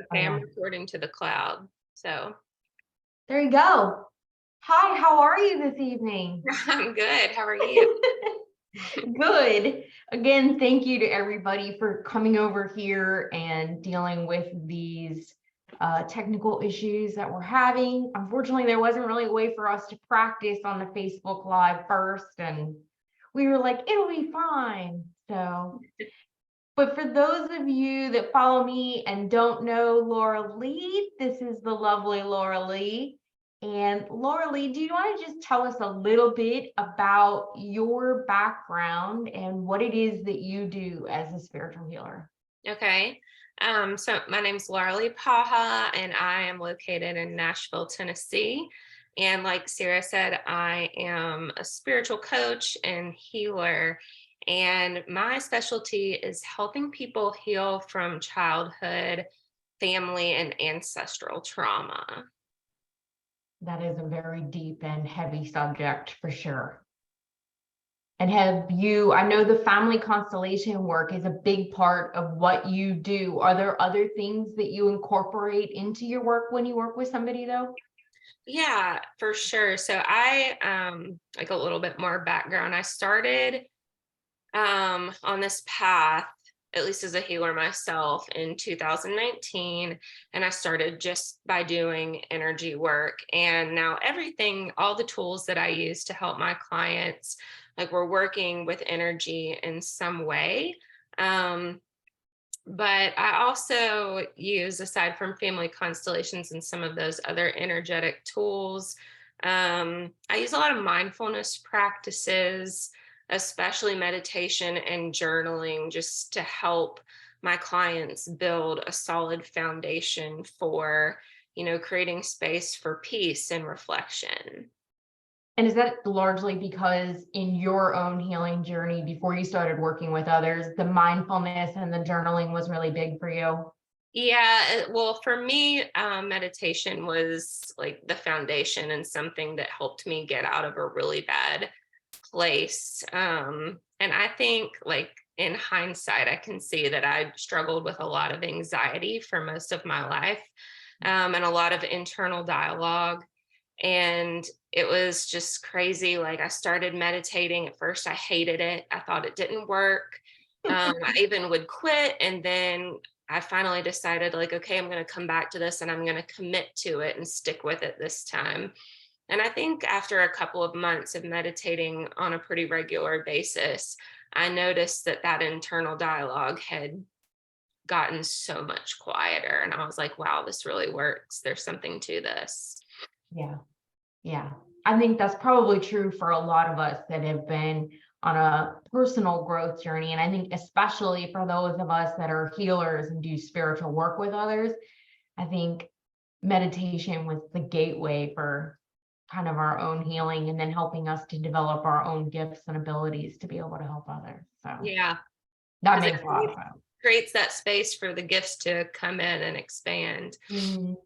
Oh Okay, I'm yeah. recording to the cloud. So There you go. Hi, how are you this evening? I'm good. How are you? Good. Again, thank you to everybody for coming over here and dealing with these technical issues that we're having. Unfortunately, there wasn't really a way for us to practice on the Facebook Live first, and we were like, it'll be fine. So, but for those of you that follow me and don't know Laura Lee, this is the lovely Laura Lee. And Laura Lee, do you want to just tell us a little bit about your background and what it is that you do as a spiritual healer? Okay. So my name's Larly Paha, and I am located in Nashville, Tennessee. And like Sarah said, I am a spiritual coach and healer. And my specialty is helping people heal from childhood, family, and ancestral trauma. That is a very deep and heavy subject for sure. And have you, I know the family constellation work is a big part of what you do. Are there other things that you incorporate into your work when you work with somebody though? Yeah, for sure. So I like a little bit more background. I started on this path, at least as a healer myself, in 2019. And I started just by doing energy work. And now everything, all the tools that I use to help my clients, like we're working with energy in some way. Um, but I also use, aside from family constellations and some of those other energetic tools, I use a lot of mindfulness practices, especially meditation and journaling, just to help my clients build a solid foundation for, creating space for peace and reflection. And is that largely because in your own healing journey before you started working with others, the mindfulness and the journaling was really big for you? Yeah, well, for me, meditation was like the foundation and something that helped me get out of a really bad place. And I think, like, in hindsight, I can see that I struggled with a lot of anxiety for most of my life, and a lot of internal dialogue. And it was just crazy. Like, I started meditating. At first, I hated it, I thought it didn't work. I even would quit. And then I finally decided, like, okay, I'm going to come back to this and I'm going to commit to it and stick with it this time. And I think after a couple of months of meditating on a pretty regular basis, I noticed that that internal dialogue had gotten so much quieter. And I was like, wow, this really works. There's something to this. Yeah. Yeah. I think that's probably true for a lot of us that have been on a personal growth journey. And I think especially for those of us that are healers and do spiritual work with others, I think meditation was the gateway for kind of our own healing and then helping us to develop our own gifts and abilities to be able to help others. So Yeah. that Because it makes a lot of sense. creates that space for the gifts to come in and expand. Mhm.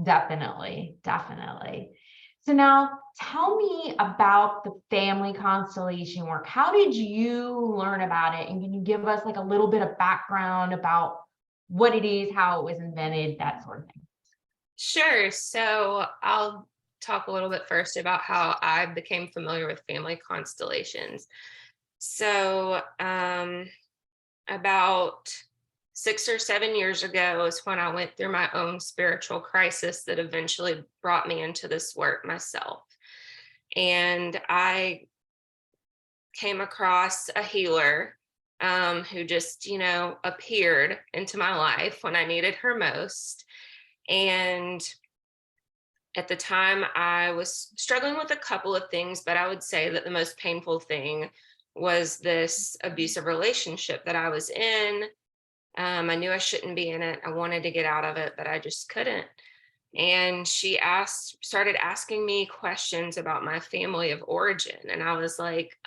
Definitely, definitely. So now tell me about the family constellation work. How did you learn about it? And can you give us like a little bit of background about what it is, how it was invented, that sort of thing? Sure. So I'll talk a little bit first about how I became familiar with family constellations. So, about 6 or 7 years ago is when I went through my own spiritual crisis that eventually brought me into this work myself. And I came across a healer, who just, appeared into my life when I needed her most. And at the time, I was struggling with a couple of things, but I would say that the most painful thing was this abusive relationship that I was in. I knew I shouldn't be in it. I wanted to get out of it, but I just couldn't. And she started asking me questions about my family of origin. And I was like,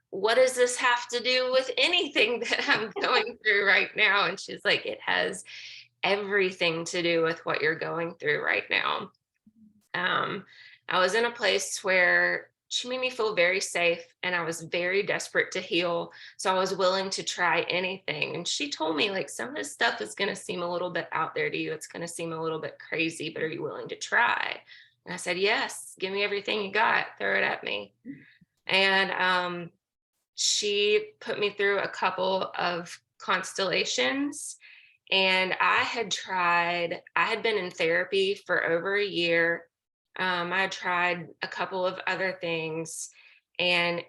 what does this have to do with anything that I'm going through right now? And she's like, it has everything to do with what you're going through right now. Um, I was in a place where she made me feel very safe, and I was very desperate to heal. So I was willing to try anything. And she told me, like, some of this stuff is going to seem a little bit out there to you. It's going to seem a little bit crazy, but are you willing to try? And I said, yes, give me everything you got, throw it at me. And she put me through a couple of constellations. And I had been in therapy for over a year. I had tried a couple of other things, and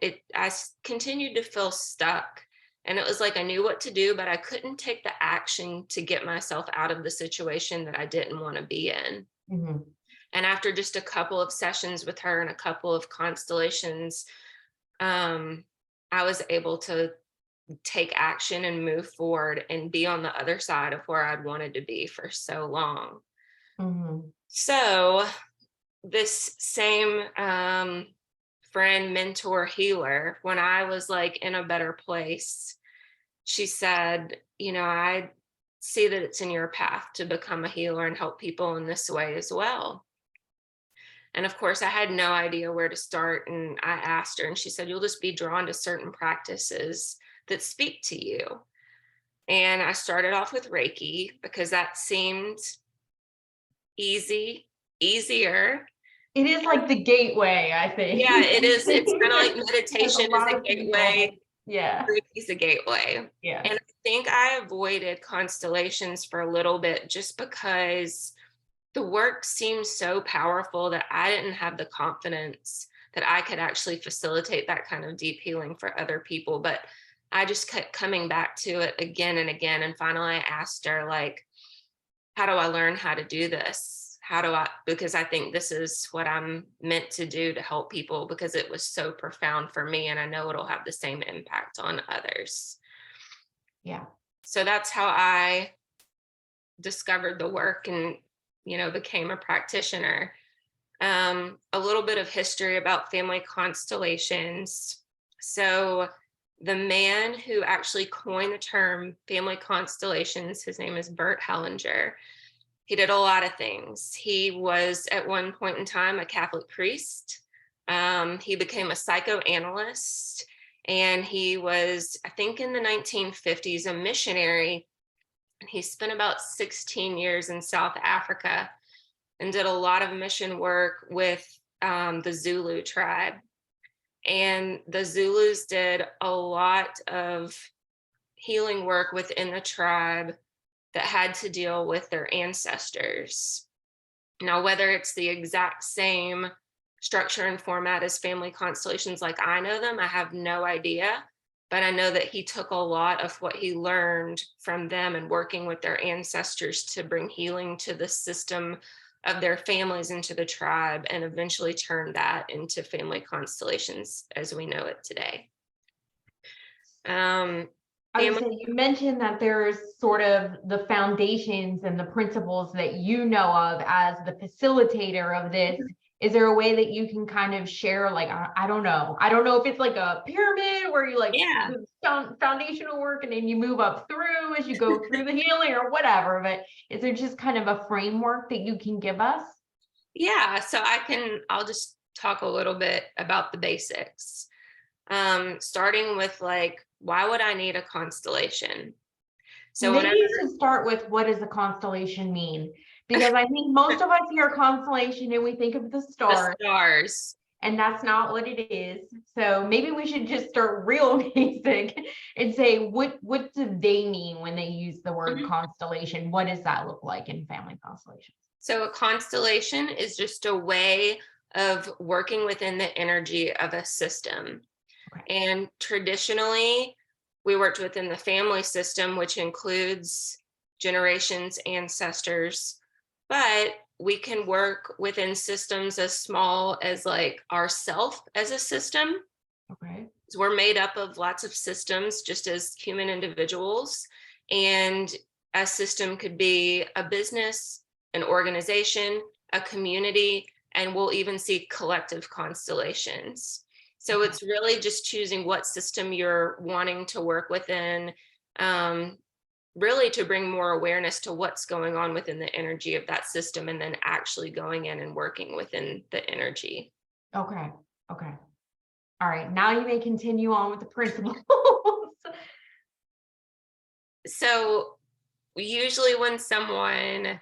continued to feel stuck. And it was like I knew what to do, but I couldn't take the action to get myself out of the situation that I didn't want to be in. Mhm. And after just a couple of sessions with her and a couple of constellations, I was able to take action and move forward and be on the other side of where I'd wanted to be for so long. Mhm. So this same friend, mentor, healer, when I was like in a better place, she said, I see that it's in your path to become a healer and help people in this way as well. And of course, I had no idea where to start. And I asked her, and she said, you'll just be drawn to certain practices that speak to you. And I started off with Reiki because that seemed easier. It is like the gateway, I think. Yeah, it is. It's kind of like Like a meditation is lot a of gateway. people. Yeah. Reiki's a gateway. Yeah. And I think I avoided constellations for a little bit just because the work seemed so powerful that I didn't have the confidence that I could actually facilitate that kind of deep healing for other people. But I just kept coming back to it again and again. And finally I asked her, like, how do I learn how to do this? Because I think this is what I'm meant to do to help people, because it was so profound for me. And I know it'll have the same impact on others. Yeah. So that's how I discovered the work and, became a practitioner. A little bit of history about family constellations. So the man who actually coined the term family constellations, his name is Bert Hellinger. He did a lot of things. He was at one point in time a Catholic priest. He became a psychoanalyst, and he was, I think in the 1950s, a missionary. He spent about 16 years in South Africa and did a lot of mission work with the Zulu tribe. And the Zulus did a lot of healing work within the tribe that had to deal with their ancestors. Now, whether it's the exact same structure and format as family constellations like I know them, I have no idea. But I know that he took a lot of what he learned from them and working with their ancestors to bring healing to the system of their families, into the tribe, and eventually turned that into family constellations as we know it today. I would say you mentioned that there's sort of the foundations and the principles that you know of as the facilitator of this. Is there a way that you can kind of share, like, I don't know if it's like a pyramid where you like do foundational work and then you move up through as you go through the healing or whatever, but is there just kind of a framework that you can give us? Yeah, so I'll just talk a little bit about the basics. Starting with, like, why would I need a constellation? So maybe you should start with, what does a constellation mean? Because I think most of us hear constellation and we think of the stars, and that's not what it is. So maybe we should just start real basic and say, what do they mean when they use the word constellation? What does that look like in family constellations? So a constellation is just a way of working within the energy of a system. Okay. And traditionally, we worked within the family system, which includes generations, ancestors, but we can work within systems as small as like ourself as a system. Okay. So we're made up of lots of systems, just as human individuals. And a system could be a business, an organization, a community, and we'll even see collective constellations. So it's really just choosing what system you're wanting to work within, really to bring more awareness to what's going on within the energy of that system, and then actually going in and working within the energy. Okay. Okay. All right, now you may continue on with the principles. So usually when someone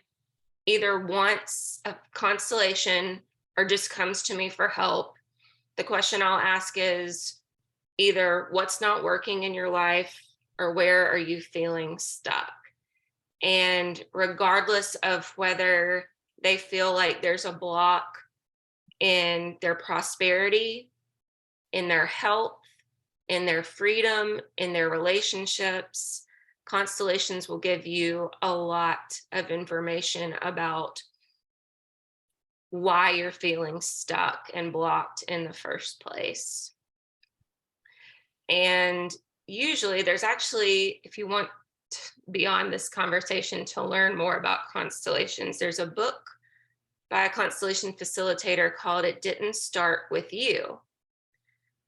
either wants a constellation or just comes to me for help, the question I'll ask is either what's not working in your life or where are you feeling stuck? And regardless of whether they feel like there's a block in their prosperity, in their health, in their freedom, in their relationships, constellations will give you a lot of information about why you're feeling stuck and blocked in the first place. And usually there's actually, if you want beyond this conversation to learn more about constellations, there's a book by a constellation facilitator called It Didn't Start With You.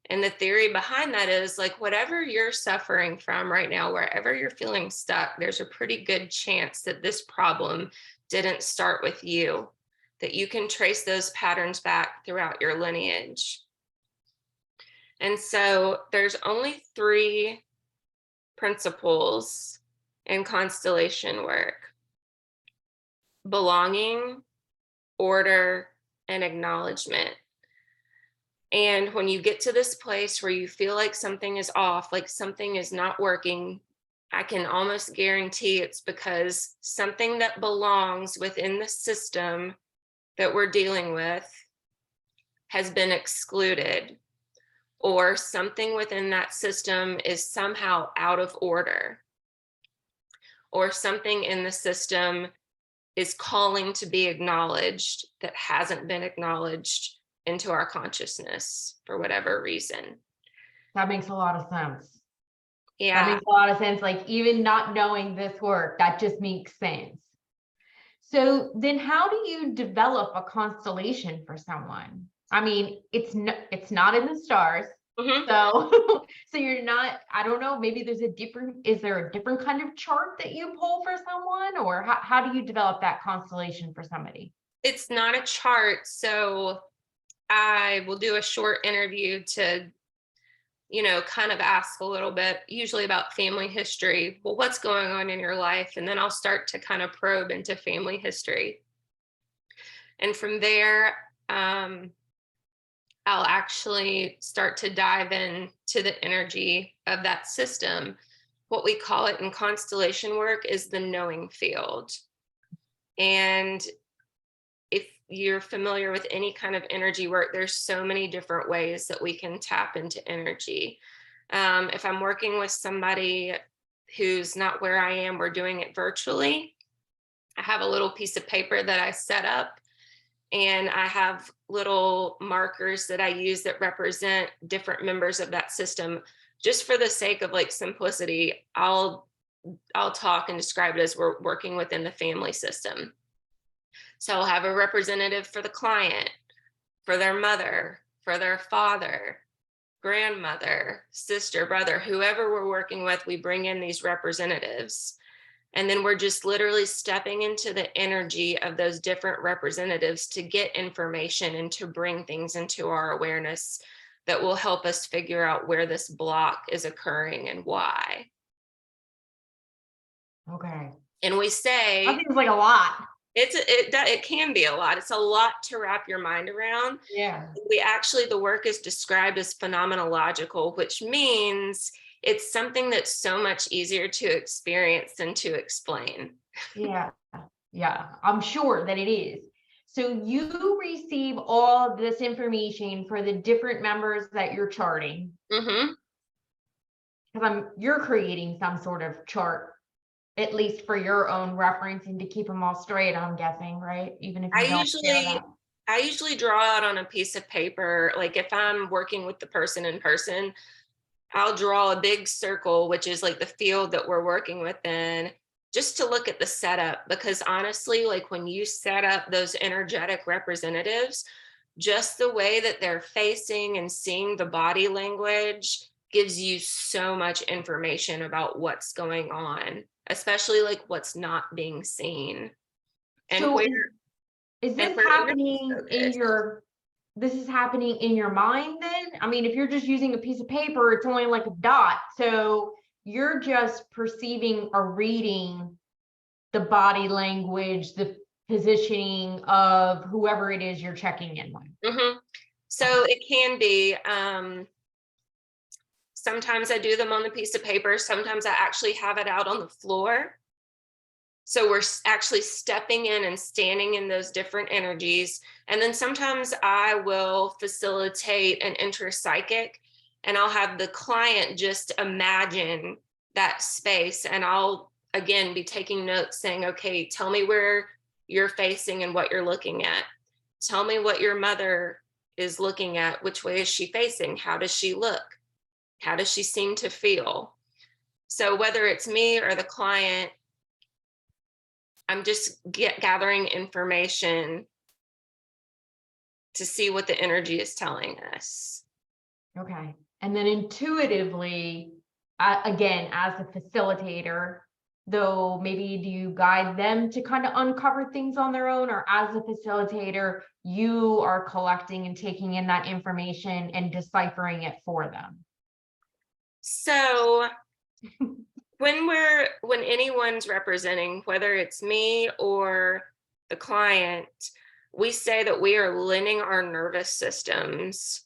And the theory behind that is like whatever you're suffering from right now, wherever you're feeling stuck, there's a pretty good chance that this problem didn't start with you, that you can trace those patterns back throughout your lineage. And so there's only 3 principles in constellation work: belonging, order, and acknowledgement. And when you get to this place where you feel like something is off, like something is not working, I can almost guarantee it's because something that belongs within the system that we're dealing with has been excluded, or something within that system is somehow out of order, or something in the system is calling to be acknowledged that hasn't been acknowledged into our consciousness for whatever reason. That makes a lot of sense. That Yeah. makes a lot of sense. Like even not knowing this work, that just makes sense. So then how do you develop a constellation for someone? I mean, it's not in the stars. Mhm. So so you're not, I don't know, maybe is there a different kind of chart that you pull for someone, or how do you develop that constellation for somebody? It's not a chart. So I will do a short interview to, kind of ask a little bit, usually about family history. Well, what's going on in your life? And then I'll start to kind of probe into family history. And from there, I'll actually start to dive into the energy of that system. What we call it in constellation work is the knowing field. And if you're familiar with any kind of energy work, there's so many different ways that we can tap into energy. If I'm working with somebody who's not where I am, we're doing it virtually. I have a little piece of paper that I set up, and I have little markers that I use that represent different members of that system. Just for the sake of like simplicity, I'll talk and describe it as we're working within the family system. So I'll have a representative for the client, for their mother, for their father, grandmother, sister, brother, whoever we're working with, we bring in these representatives. And then we're just literally stepping into the energy of those different representatives to get information and to bring things into our awareness that will help us figure out where this block is occurring and why. Okay. And we That say, seems like a lot. it can be a lot. It's a lot to wrap your mind around. Yeah. The work is described as phenomenological, which means it's something that's so much easier to experience than to explain. Yeah. Yeah. I'm sure that it is. So you receive all this information for the different members that you're charting, Mm-hmm. because you're creating some sort of chart, at least for your own reference and to keep them all straight, I'm guessing, right? Even if I you don't share usually that. I usually draw out on a piece of paper. Like if I'm working with the person in person, I'll draw a big circle, which is like the field that we're working within, just to look at the setup. Because honestly, like when you set up those energetic representatives, just the way that they're facing and seeing the body language gives you so much information about what's going on, especially like what's not being seen and So where is and this where energy happening in focus. this is happening in your mind then? I mean, if you're just using a piece of paper, it's only like a dot. So you're just perceiving or reading the body language, the positioning of whoever it is you're checking in with. Mm-hmm. So it can be, sometimes I do them on a piece of paper. Sometimes I actually have it out on the floor. So we're actually stepping in and standing in those different energies. And then sometimes I will facilitate an interpsychic, and I'll have the client just imagine that space. And I'll, again, be taking notes saying, okay, tell me where you're facing and what you're looking at. Tell me what your mother is looking at. Which way is she facing? How does she look? How does she seem to feel? So whether it's me or the client, I'm just gathering information to see what the energy is telling us. Okay. And then intuitively, again, as a facilitator, though, maybe do you guide them to kind of uncover things on their own, or as a facilitator, you are collecting and taking in that information and deciphering it for them? So when anyone's representing, whether it's me or the client, we say that we are lending our nervous systems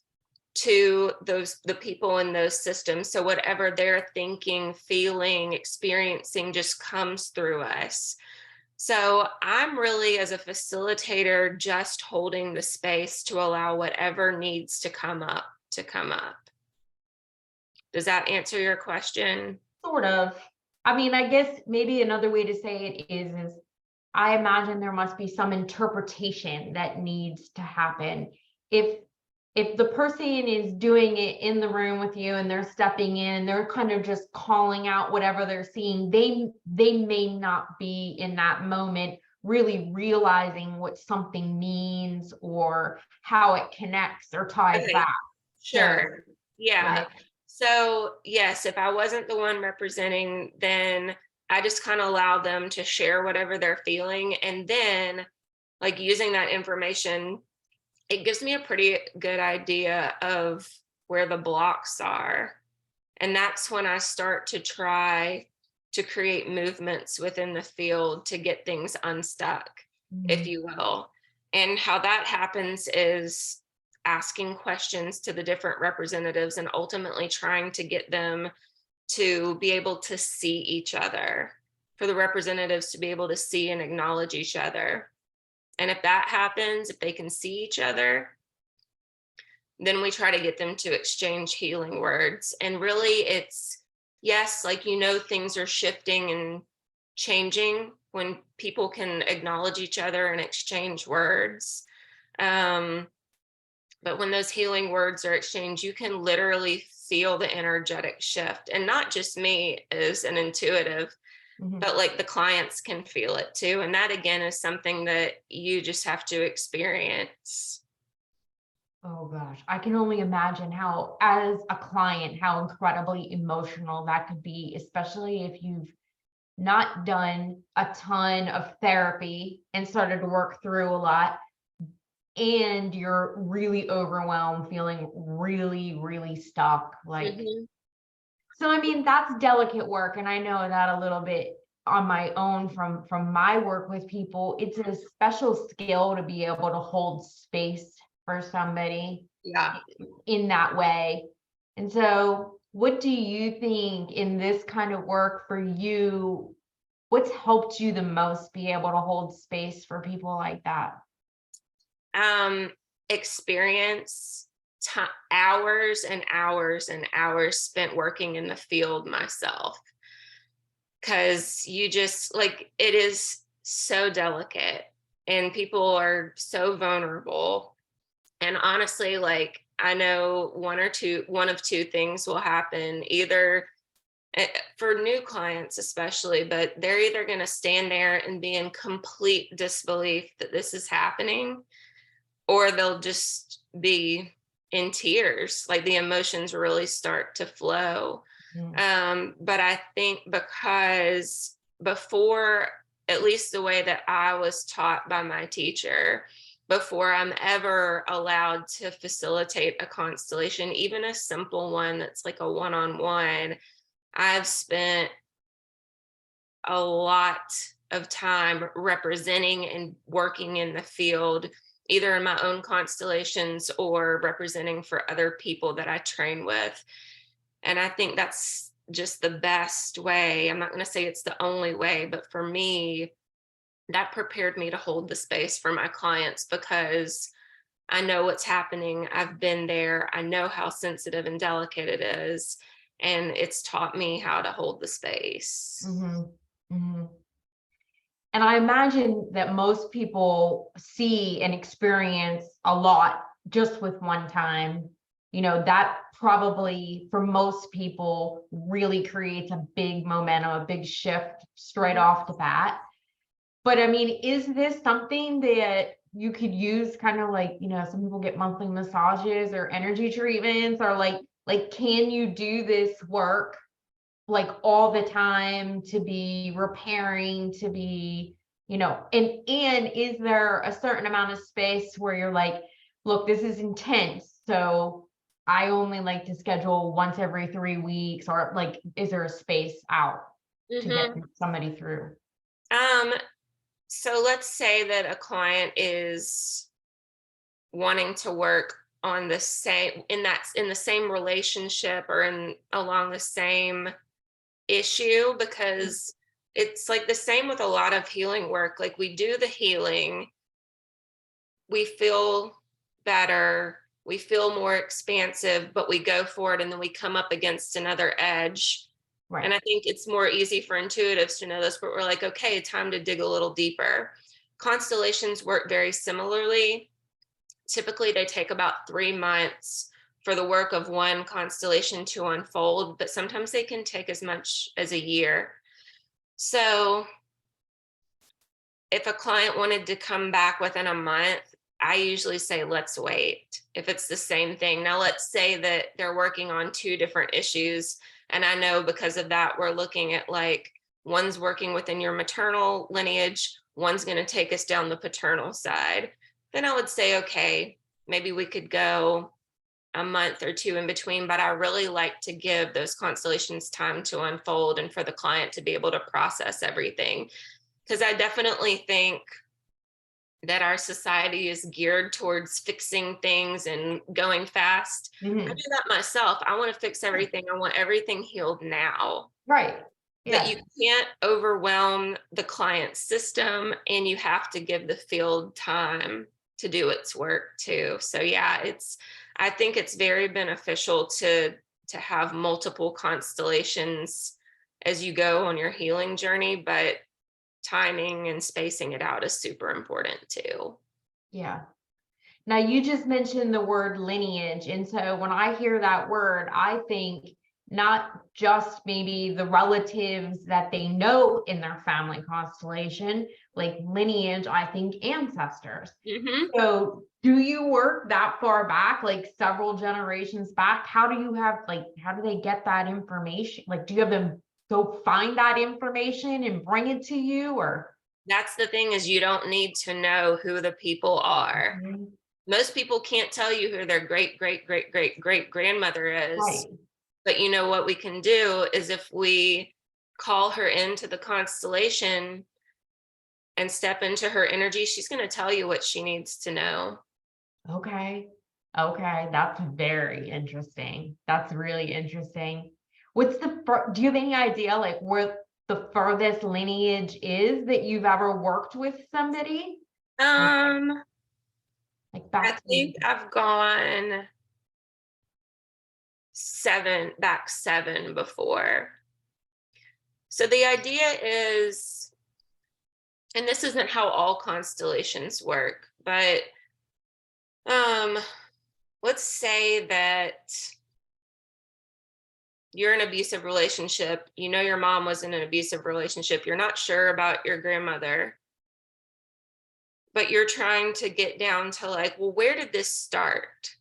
to the people in those systems. So whatever they're thinking, feeling, experiencing just comes through us. So I'm really, as a facilitator, just holding the space to allow whatever needs to come up to come up. Does that answer your question? Sort of. I mean, I guess maybe another way to say it is I imagine there must be some interpretation that needs to happen. If the person is doing it in the room with you and they're stepping in, they're kind of just calling out whatever they're seeing, they may not be in that moment really realizing what something means or how it connects or ties Okay, back. sure. Yeah. Right. So yes, if I wasn't the one representing, then I just kind of allow them to share whatever they're feeling. And then, like, using that information, it gives me a pretty good idea of where the blocks are. And that's when I start to try to create movements within the field to get things unstuck, if you will. And how that happens is asking questions to the different representatives and ultimately trying to get them to be able to see each other, for the representatives to be able to see and acknowledge each other. And if that happens, if they can see each other, then we try to get them to exchange healing words. And really, it's, yes, like, things are shifting and changing when people can acknowledge each other and exchange words. But when those healing words are exchanged, you can literally feel the energetic shift. And not just me as an intuitive, but like the clients can feel it too. And that, again, is something that you just have to experience. Oh gosh, I can only imagine how, as a client, how incredibly emotional that could be, especially if you've not done a ton of therapy and started to work through a lot, and you're really overwhelmed, feeling really, really stuck. Like, so I mean, that's delicate work, and I know that a little bit on my own from my work with people. It's a special skill to be able to hold space for somebody Yeah. in that way. And so what do you think in this kind of work for you, what's helped you the most be able to hold space for people like that? Experience, hours and hours and hours spent working in the field myself. Because you just, like, it is so delicate and people are so vulnerable. And honestly, like, I know one of two things will happen. Either, for new clients especially, but they're either going to stand there and be in complete disbelief that this is happening, or they'll just be in tears, like the emotions really start to flow. But I think because before, at least the way that I was taught by my teacher, before I'm ever allowed to facilitate a constellation, even a simple one that's like a one-on-one. I've spent a lot of time representing and working in the field, either in my own constellations or representing for other people that I train with. And I think that's just the best way. I'm not going to say it's the only way, but for me, that prepared me to hold the space for my clients because I know what's happening. I've been there. I know how sensitive and delicate it is. And it's taught me how to hold the space. Mhm, mhm. And I imagine that most people see and experience a lot just with one time. You know, that probably for most people really creates a big momentum, a big shift straight off the bat. But I mean, is this something that you could use kind of like, you know, some people get monthly massages or energy treatments, or like can you do this work like all the time to be repairing, to be, you know, and is there a certain amount of space where you're like, look, this is intense, so I only like to schedule once every 3 weeks, or like, is there a space out to get Hmm. somebody through? Um, so let's say that a client is wanting to work on the same in the same relationship or in along the same issue, because it's like the same with a lot of healing work. Like we do the healing, we feel better, we feel more expansive, but we go for it and then we come up against another edge. And Right. I think it's more easy for intuitives to know this, but we're like, okay, time to dig a little deeper. Constellations work very similarly. Typically, they take about 3 months for the work of one constellation to unfold, but sometimes they can take as much as a year. So if a client wanted to come back within a month, I usually say, let's wait. If it's the same thing. Now, let's say that they're working on two different issues. And I know because of that, we're looking at like one's working within your maternal lineage, one's going to take us down the paternal side. Then I would say, okay, maybe we could go a month or two in between, but I really like to give those constellations time to unfold and for the client to be able to process everything. Because I definitely think that our society is geared towards fixing things and going fast. I do Mhm. that myself. I want to fix everything. I want everything healed now. Right. But Yeah. you can't overwhelm the client's system and you have to give the field time to do its work too. So yeah, I think it's very beneficial to have multiple constellations as you go on your healing journey, but timing and spacing it out is super important too. Yeah. Now, you just mentioned the word lineage. And so when I hear that word, I think not just maybe the relatives that they know in their family constellation, like lineage, I think ancestors. Hmm. So do you work that far back, like several generations back? How do you have, like, how do they get that information? Like, do you have them go find that information and bring it to you, or? That's the thing, is you don't need to know who the people are. Mhm. Most people can't tell you who their great, great, great, great, great grandmother is. Right. But you know what we can do is if we call her into the constellation and step into her energy, she's going to tell you what she needs to know. Okay. Okay, that's very interesting. That's really interesting. What's do you have any idea like where the furthest lineage is that you've ever worked with somebody? Like Um, like I back to, think I've gone back seven before. So the idea is, and this isn't how all constellations work, but um, let's say that you're in an abusive relationship. You know your mom was in an abusive relationship. You're not sure about your grandmother, but you're trying to get down to like, well, where did this start?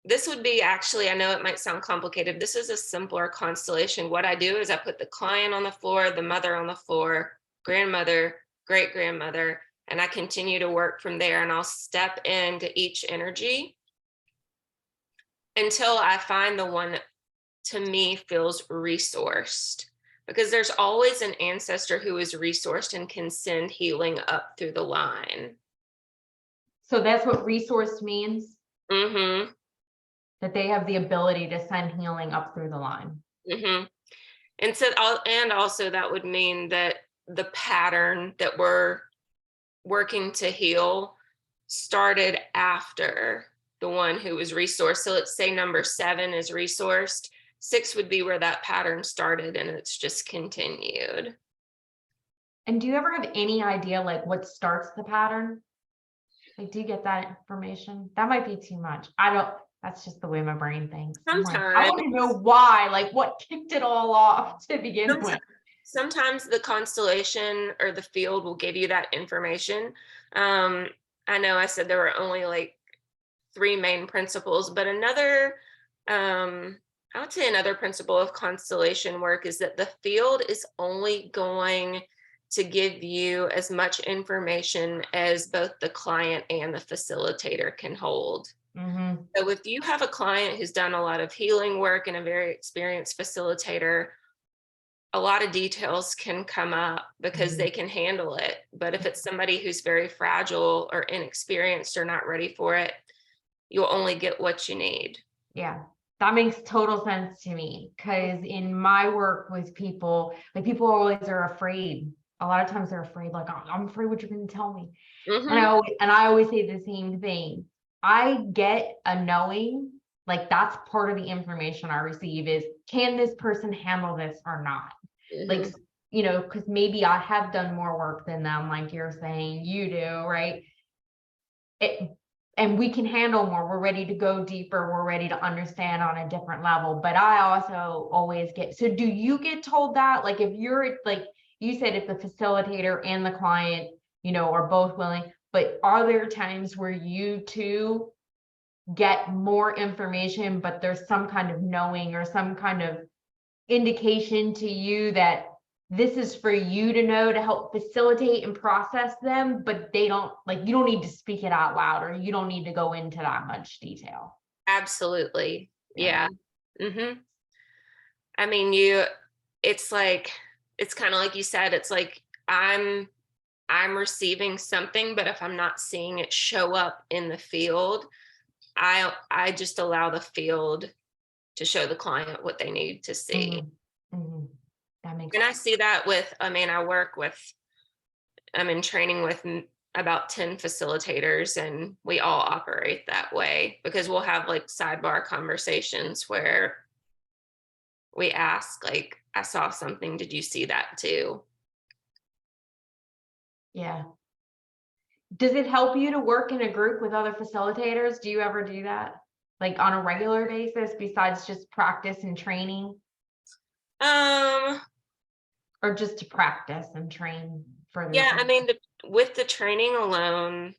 This would be actually, I know it might sound complicated. This is a simpler constellation. What I do is I put the client on the floor, the mother on the floor, grandmother, great grandmother, And I continue to work from there, and I'll step into each energy until I find the one that to me feels resourced, because there's always an ancestor who is resourced and can send healing up through the line. So that's what resource means, Mm-hmm. that they have the ability to send healing up through the line. Mm-hmm. And so, and also that would mean that the pattern that we're working to heal started after the one who was resourced. So let's say number 7 is resourced. 6 would be where that pattern started, and it's just continued. And do you ever have any idea like what starts the pattern? Like, do you get that information? That might be too much. I don't, that's just the way my brain thinks. I'm like, I Sometimes, want to know why, like what kicked it all off to begin with. sometimes the constellation or the field will give you that information. I know I said there were only like 3 main principles, but another, I would say another principle of constellation work is that the field is only going to give you as much information as both the client and the facilitator can hold. Mm-hmm. So if you have a client who's done a lot of healing work and a very experienced facilitator, a lot of details can come up because they can handle it. But if it's somebody who's very fragile or inexperienced or not ready for it, you'll only get what you need. Yeah, that makes total sense to me, because in my work with people, like people always are afraid. A lot of times they're afraid, like, I'm afraid what you're going to tell me. And I always say the same thing. I get a knowing, like that's part of the information I receive is, can this person handle this or not? Like, you know, because maybe I have done more work than them, like you're saying you do, right? And we can handle more. We're ready to go deeper. We're ready to understand on a different level. But I also always get, so do you get told that? Like if you're like, you said if the facilitator and the client, you know, are both willing, but are there times where you too get more information, but there's some kind of knowing or some kind of indication to you that this is for you to know to help facilitate and process them, but they don't, like, you don't need to speak it out loud, or you don't need to go into that much detail? Absolutely. Yeah. I mean, it's like, it's kind of like you said, it's like I'm receiving something, but if I'm not seeing it show up in the field, I just allow the field to show the client what they need to see. That makes And I sense. see that with, I mean, I'm in training with about 10 facilitators, and we all operate that way because we'll have like sidebar conversations where we ask, like, I saw something, did you see that too? Yeah. Does it help you to work in a group with other facilitators? Do you ever do that? Like on a regular basis, besides just practice and training, Um, or just to practice and train further? yeah, I mean, with the training alone,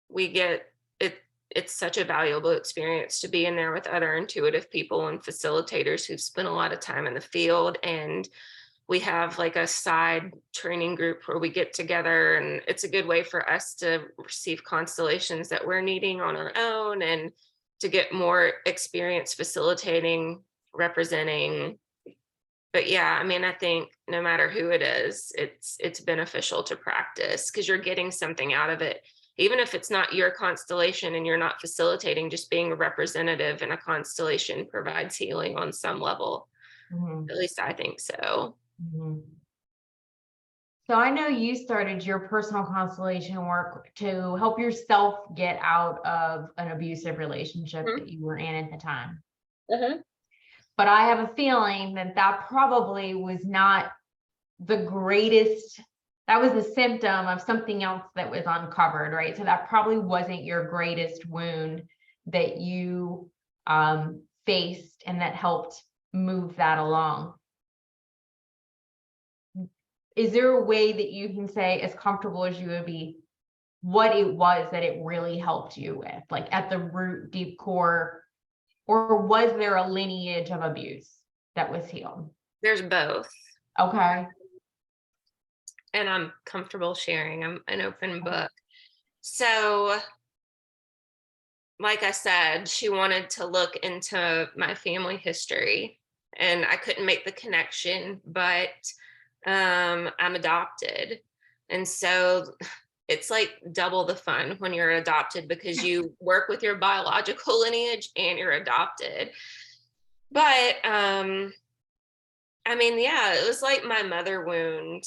we get it. It's such a valuable experience to be in there with other intuitive people and facilitators who've spent a lot of time in the field. And we have like a side training group where we get together, and it's a good way for us to receive constellations that we're needing on our own and to get more experience facilitating, representing. But yeah, I mean, I think no matter who it is, it's beneficial to practice because you're getting something out of it. Even if it's not your constellation and you're not facilitating, just being a representative in a constellation provides healing on some level. At least I think so. So I know you started your personal constellation work to help yourself get out of an abusive relationship that you were in at the time. But I have a feeling that that probably was not the greatest, that was a symptom of something else that was uncovered, right? So that probably wasn't your greatest wound that you faced and that helped move that along. Is there a way that you can say, as comfortable as you would be, what it was that it really helped you with, like at the root, deep core, or was there a lineage of abuse that was healed? There's both. Okay. and I'm comfortable sharing. I'm an open book. So, like I said, she wanted to look into my family history, and I couldn't make the connection, but I'm adopted. And so it's like double the fun when you're adopted because you work with your biological lineage and you're adopted. But I mean, yeah, it was like my mother wound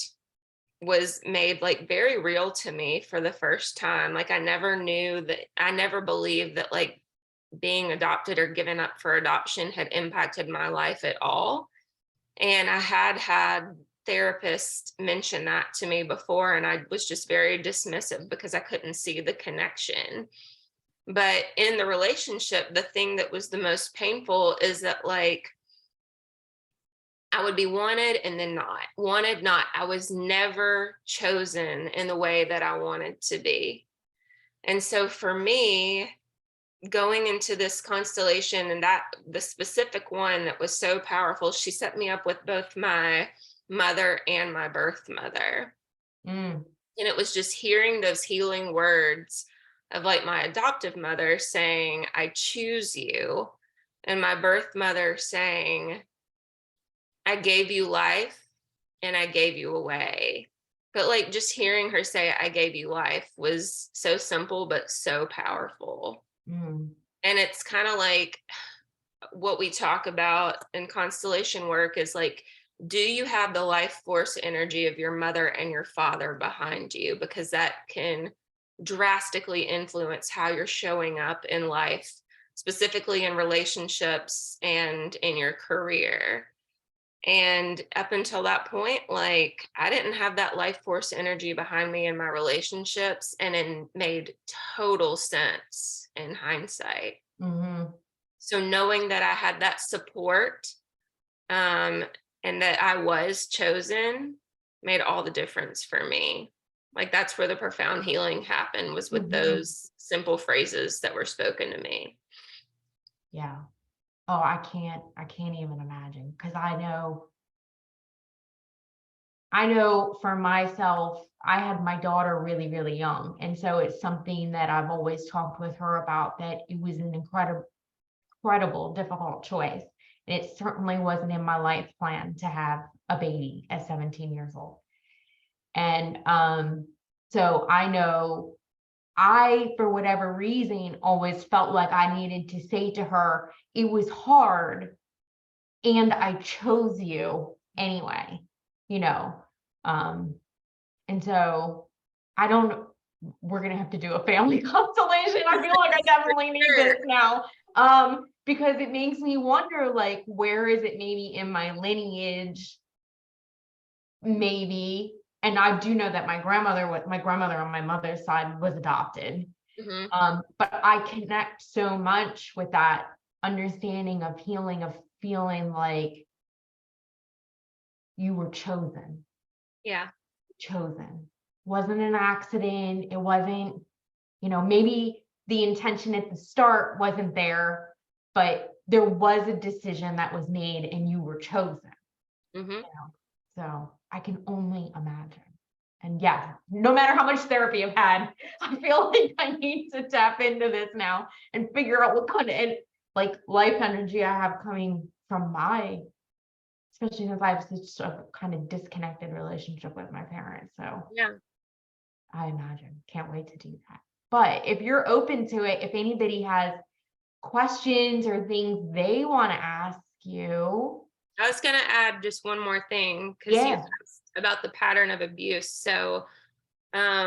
was made like very real to me for the first time. Like I never knew that, I never believed that like being adopted or given up for adoption had impacted my life at all. And I had therapists mention that to me before, and I was just very dismissive because I couldn't see the connection. But in the relationship, the thing that was the most painful is that like I would be wanted and then not wanted, not. I was never chosen in the way that I wanted to be. And so for me, going into this constellation and that the specific one that was so powerful, she set me up with both my mother and my birth mother. Mm. And it was just hearing those healing words of like my adoptive mother saying, I choose you. And my birth mother saying, I gave you life and I gave you away. But like just hearing her say, I gave you life was so simple, but so powerful. Mm. And it's kind of like what we talk about in constellation work is like, do you have the life force energy of your mother and your father behind you? Because that can drastically influence how you're showing up in life, specifically in relationships and in your career. And up until that point, like I didn't have that life force energy behind me in my relationships, and it made total sense in hindsight. Mhm. So knowing that I had that support, um, and that I was chosen made all the difference for me. Like that's where the profound healing happened, was with Mhm. those simple phrases that were spoken to me. Yeah. Oh, I can't even imagine because I know for myself, I had my daughter really, really young. And so it's something that I've always talked with her about, that it was an incredible, difficult choice. And it certainly wasn't in my life plan to have a baby at 17 years old. And so I know for whatever reason, always felt like I needed to say to her, it was hard and I chose you anyway, you know. Um, and so I don't, we're gonna have to do a family constellation. I feel like I definitely need Sure. this now. Because it makes me wonder, like, where is it maybe in my lineage, maybe. And I do know that my grandmother on my mother's side was adopted. Mhm. But I connect so much with that understanding of healing, of feeling like you were Yeah. chosen. Wasn't an accident. It wasn't, maybe the intention at the start wasn't there, but there was a decision that was made and you were chosen. Mhm. So I can only imagine. And yeah, no matter how much therapy I've had, I feel like I need to tap into this now and figure out what kind of like life energy I have coming from especially since I have such a kind of disconnected relationship with my parents. So Yeah. I imagine, can't wait to do that. But if you're open to it, if anybody has questions or things they want to ask you, I was going to add just one more thing because you yeah. asked about the pattern of abuse. So, um,